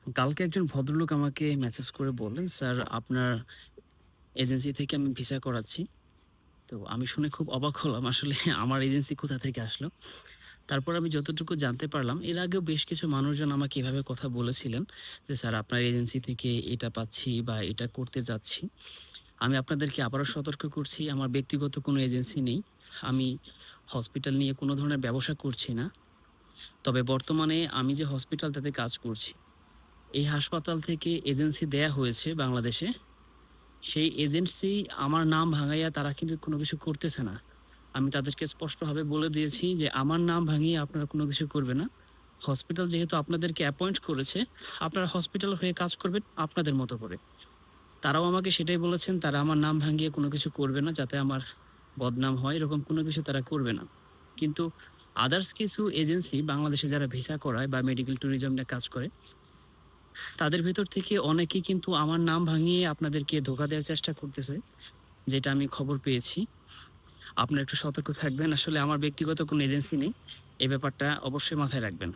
কালকে একজন ভদ্রলোক আমাকে মেসেজ করে বললেন, "স্যার আপনার এজেন্সি থেকে আমি ভিসা করাচ্ছি।" তো আমি শুনে খুব অবাক হলাম। আসলে আমার এজেন্সি কোথা থেকে আসলো? তারপর আমি যতটুকু জানতে পারলাম, এর আগেও বেশ কিছু মানুষজন আমাকে এভাবে কথা বলেছিলেন যে, "স্যার আপনার এজেন্সি থেকে এটা পাচ্ছি বা এটা করতে যাচ্ছি।" আমি আপনাদেরকে আবারও সতর্ক করছি, আমার ব্যক্তিগত কোনো এজেন্সি নেই। আমি হসপিটাল নিয়ে কোনো ধরনের ব্যবসা করছি না। তবে বর্তমানে আমি যে হসপিটালটাতে কাজ করছি, এই হাসপাতাল থেকে এজেন্সি দেয়া হয়েছে বাংলাদেশে। সেই এজেন্সি আমার নাম ভাঙাইয়া তারা কিন্তু কোনো কিছু করতেছে না। আমি তাদেরকে স্পষ্টভাবে বলে দিয়েছি যে, "আমার নাম ভাঙিয়ে আপনারা কোনো কিছু করবেন না। হসপিটাল যেহেতু আপনাদেরকে অ্যাপয়েন্ট করেছে, আপনারা হসপিটাল হয়ে কাজ করবেন আপনাদের মতো করে।" তারাও আমাকে সেটাই বলেছেন, তারা আমার নাম ভাঙিয়ে কোনো কিছু করবে না, যাতে আমার বদনাম হয়, এরকম কোনো কিছু তারা করবে না। কিন্তু আদার্স কিছু এজেন্সি বাংলাদেশে যারা ভিসা করায় বা মেডিকেল ট্যুরিজম নিয়ে কাজ করে, তাদের ভেতর থেকে অনেকেই কিন্তু আমার নাম ভাঙিয়ে আপনাদেরকে ধোঁকা দেওয়ার চেষ্টা করতেছে, যেটা আমি খবর পেয়েছি। আপনারা একটু সতর্ক থাকবেন। আসলে আমার ব্যক্তিগত কোনো এজেন্সি নেই। এই ব্যাপারটা অবশ্যই মাথায় রাখবেন।